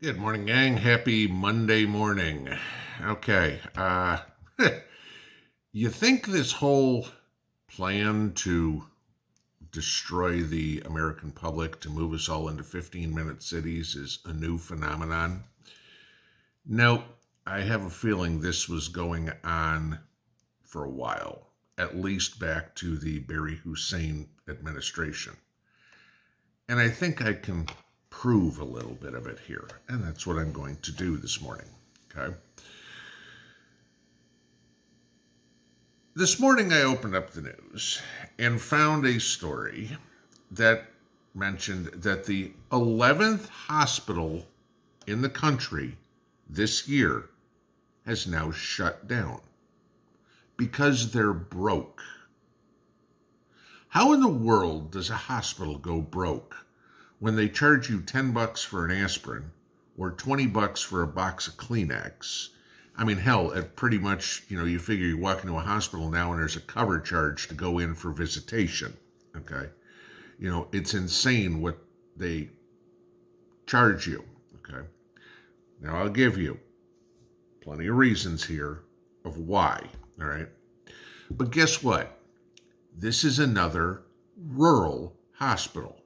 Good morning, gang. Happy Monday morning. Okay, you think this whole plan to destroy the American public, to move us all into 15-minute cities is a new phenomenon? No, I have a feeling this was going on for a while, at least back to the Barry Hussein administration. And I think I can prove a little bit of it here, and that's what I'm going to do this morning, okay? This morning I opened up the news and found a story that mentioned that the 11th hospital in the country this year has now shut down because they're broke. How in the world does a hospital go broke when they charge you $10 for an aspirin or $20 for a box of Kleenex? I mean, hell, at pretty much, you figure you walk into a hospital now and there's a cover charge to go in for visitation, okay? It's insane what they charge you, okay? Now, I'll give you plenty of reasons here of why, all right? But guess what? This is another rural hospital.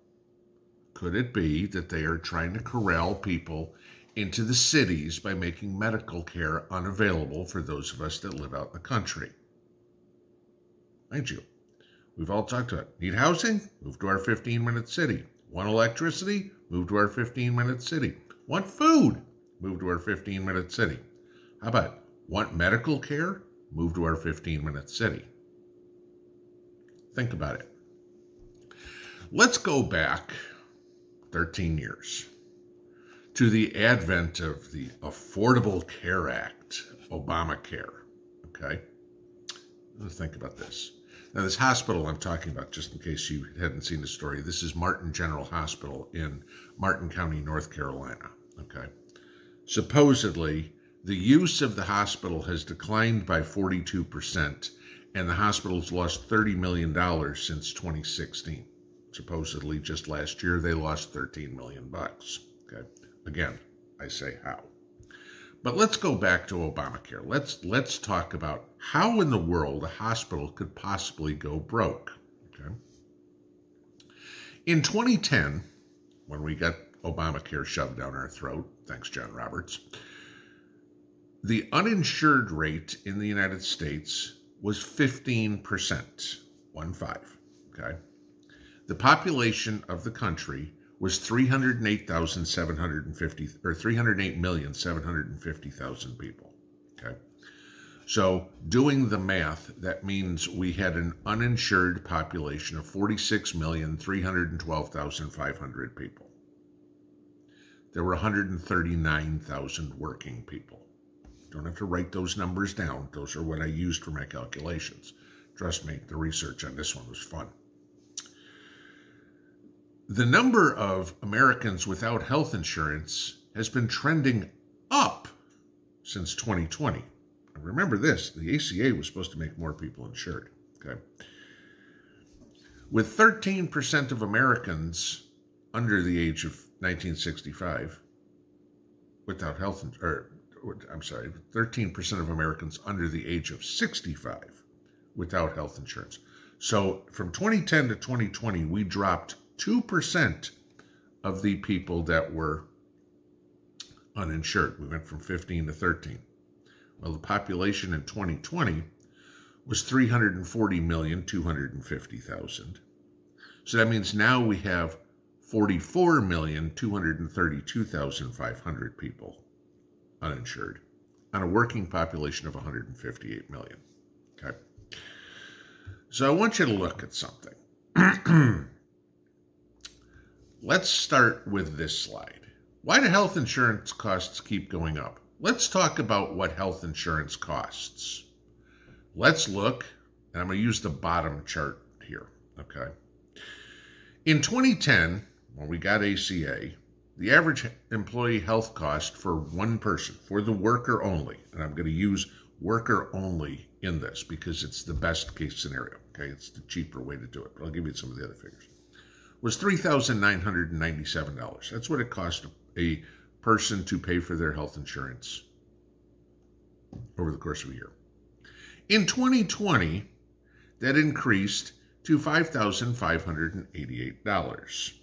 Could it be that they are trying to corral people into the cities by making medical care unavailable for those of us that live out in the country? Mind you, we've all talked about need housing? Move to our 15-minute city. Want electricity? Move to our 15-minute city. Want food? Move to our 15-minute city. How about want medical care? Move to our 15-minute city. Think about it. Let's go back 13 years to the advent of the Affordable Care Act, Obamacare, okay? Let's think about this. Now, this hospital I'm talking about, just in case you hadn't seen the story, this is Martin General Hospital in Martin County, North Carolina, okay? Supposedly, the use of the hospital has declined by 42%, and the hospital's lost $30 million since 2016. Supposedly, just last year, they lost $13 million, okay? Again, I say how. But let's go back to Obamacare. Let's talk about how in the world a hospital could possibly go broke, okay? In 2010, when we got Obamacare shoved down our throat, thanks John Roberts, the uninsured rate in the United States was 15%, 1-5, okay? The population of the country was 308,750 people, okay? So doing the math, that means we had an uninsured population of 46,312,500 people. There were 139,000 working people. Don't have to write those numbers down. Those are what I used for my calculations. Trust me, the research on this one was fun. The number of Americans without health insurance has been trending up since 2020. And remember this, the ACA was supposed to make more people insured, okay? With 13% of Americans under the age of 1965 without health insurance, 13% of Americans under the age of 65 without health insurance. So from 2010 to 2020, we dropped 2% of the people that were uninsured. We went from 15 to 13. Well, the population in 2020 was 340,250,000. So that means now we have 44,232,500 people uninsured on a working population of 158 million. Okay. So I want you to look at something. Let's start with this slide. Why do health insurance costs keep going up? Let's talk about what health insurance costs. Let's look, and I'm going to use the bottom chart here, okay? In 2010, when we got ACA, the average employee health cost for one person, for the worker only, and I'm going to use worker only in this because it's the best case scenario, okay? It's the cheaper way to do it, but I'll give you some of the other figures. Was $3,997. That's what it cost a person to pay for their health insurance over the course of a year. In 2020, that increased to $5,588.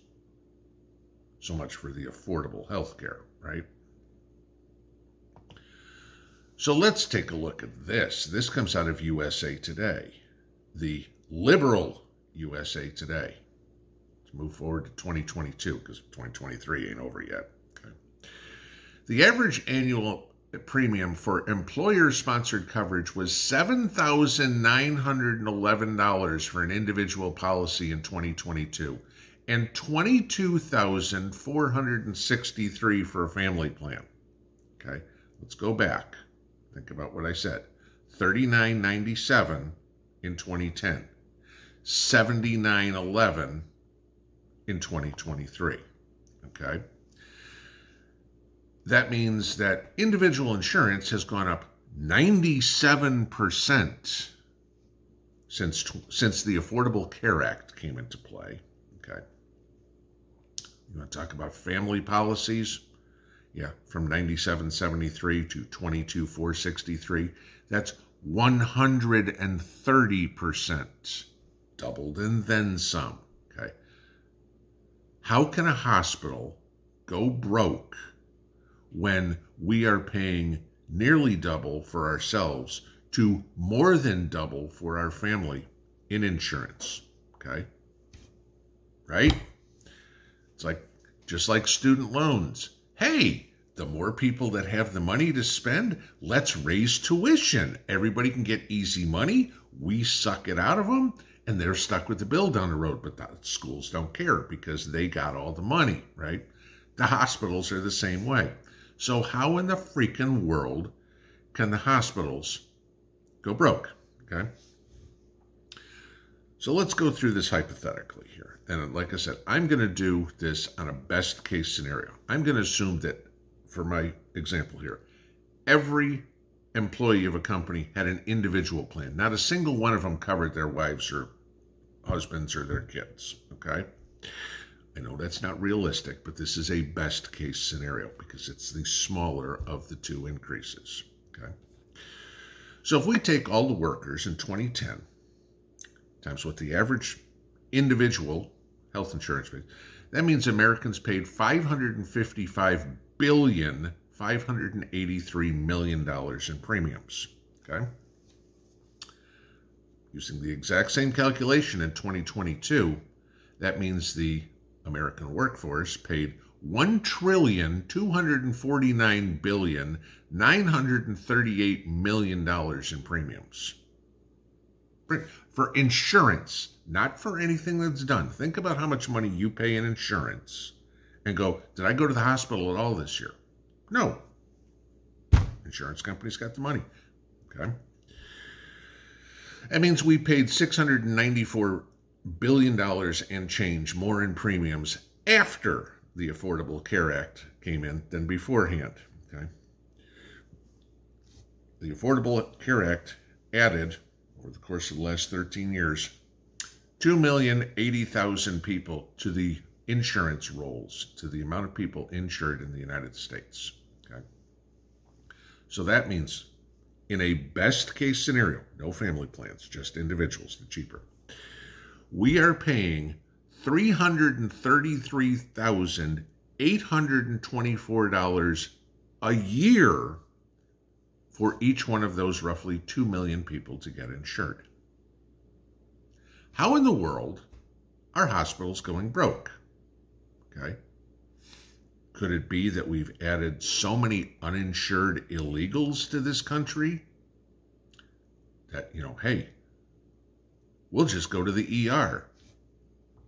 So much for the affordable health care, right? So let's take a look at this. This comes out of USA Today, the liberal USA Today. Let's move forward to 2022 because 2023 ain't over yet. Okay. The average annual premium for employer-sponsored coverage was $7,911 for an individual policy in 2022 and $22,463 for a family plan. Okay, let's go back. Think about what I said. $39.97 in 2010, $79.11 in 2023. Okay. That means that individual insurance has gone up 97% since the Affordable Care Act came into play. Okay. You want to talk about family policies? Yeah, from 97.73 to 22.463. That's 130%. Doubled and then some. Okay. How can a hospital go broke when we are paying nearly double for ourselves to more than double for our family in insurance? Okay. Right? It's like, just like student loans. Hey, the more people that have the money to spend, let's raise tuition. Everybody can get easy money. We suck it out of them, and they're stuck with the bill down the road. But the schools don't care because they got all the money, right? The hospitals are the same way. So how in the freaking world can the hospitals go broke, okay? So let's go through this hypothetically here. And like I said, I'm going to do this on a best case scenario. I'm going to assume that, for my example here, every employee of a company had an individual plan. Not a single one of them covered their wives or husbands or their kids, okay? I know that's not realistic, but this is a best case scenario because it's the smaller of the two increases, okay? So if we take all the workers in 2010 times what the average individual health insurance paid, that means Americans paid $555,583 million in premiums, okay? Using the exact same calculation in 2022, that means the American workforce paid $1,249,938 million in premiums. For insurance, not for anything that's done. Think about how much money you pay in insurance and go, did I go to the hospital at all this year? No. Insurance companies got the money. Okay. That means we paid $694 billion and change more in premiums after the Affordable Care Act came in than beforehand. Okay. The Affordable Care Act added, over the course of the last 13 years, 2,080,000 people to the insurance rolls, to the amount of people insured in the United States. Okay. So that means in a best case scenario, no family plans, just individuals, the cheaper, we are paying $333,824 a year for each one of those roughly 2 million people to get insured. How in the world are hospitals going broke? Okay. Could it be that we've added so many uninsured illegals to this country that, hey, we'll just go to the ER.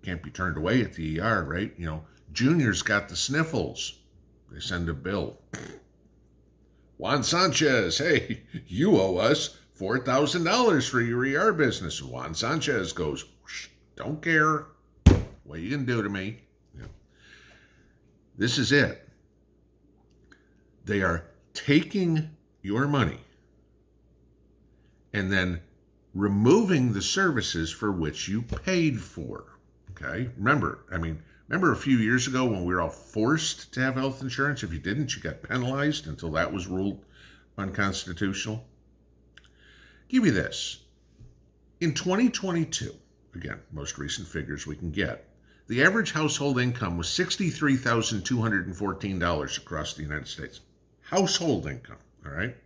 Can't be turned away at the ER, right? Junior's got the sniffles. They send a bill. Juan Sanchez, hey, you owe us $4,000 for your ER business. And Juan Sanchez goes, don't care. What you can do to me? Yeah. This is it. They are taking your money and then removing the services for which you paid for. Okay? Remember Remember a few years ago when we were all forced to have health insurance? If you didn't, you got penalized until that was ruled unconstitutional. Give you this. In 2022, again, most recent figures we can get, the average household income was $63,214 across the United States. Household income, all right?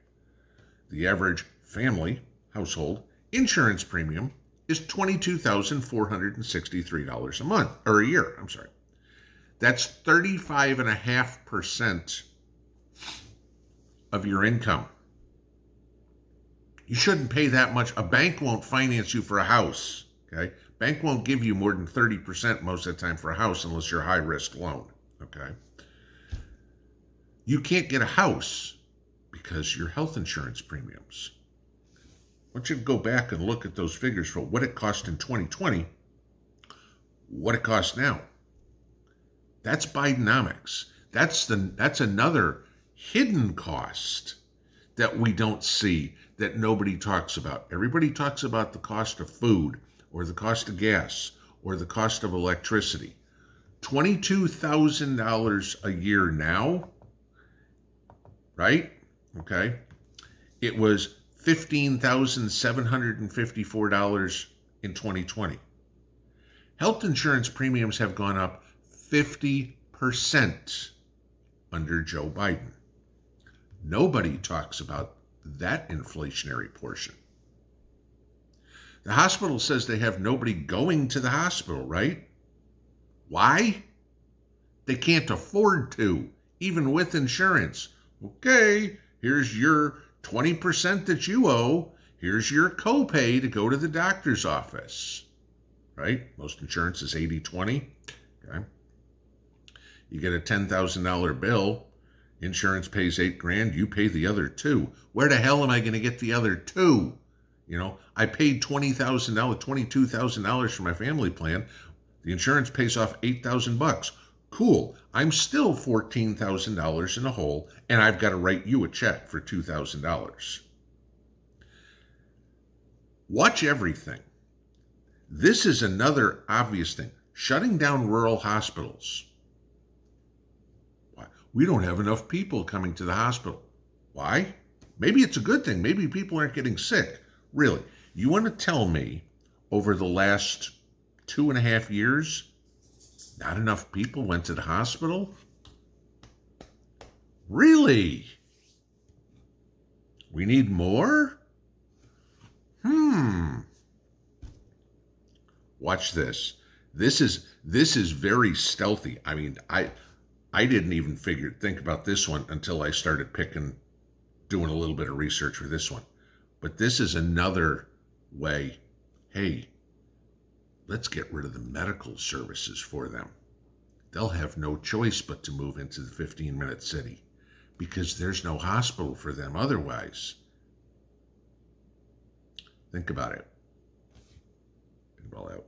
The average family household insurance premium is $22,463 a month, or a year, I'm sorry. That's 35.5% of your income. You shouldn't pay that much. A bank won't finance you for a house, okay? Bank won't give you more than 30% most of the time for a house unless you're a high-risk loan, okay? You can't get a house because your health insurance premiums. I want you to go back and look at those figures for what it cost in 2020, what it costs now. That's Bidenomics. That's another hidden cost that we don't see, that nobody talks about. Everybody talks about the cost of food or the cost of gas or the cost of electricity. $22,000 a year now, right? Okay. It was $15,754 in 2020. Health insurance premiums have gone up 50% under Joe Biden. Nobody talks about that inflationary portion. The hospital says they have nobody going to the hospital, right? Why? They can't afford to, even with insurance. Okay, here's your 20% that you owe. Here's your copay to go to the doctor's office, right? Most insurance is 80-20, okay? You get a $10,000 bill, insurance pays $8,000, you pay the other $2,000. Where the hell am I going to get the other $2,000? You know, I paid $20,000, $22,000 for my family plan. The insurance pays off $8,000. Cool. I'm still $14,000 in the hole, and I've got to write you a check for $2,000. Watch everything. This is another obvious thing. Shutting down rural hospitals. We don't have enough people coming to the hospital. Why? Maybe it's a good thing. Maybe people aren't getting sick. Really, you want to tell me over the last 2.5 years, not enough people went to the hospital? Really? We need more? Watch this. This is very stealthy. I mean, I didn't even think about this one until I started doing a little bit of research for this one. But this is another way, hey, let's get rid of the medical services for them. They'll have no choice but to move into the 15-minute city because there's no hospital for them otherwise. Think about it. Pinball out.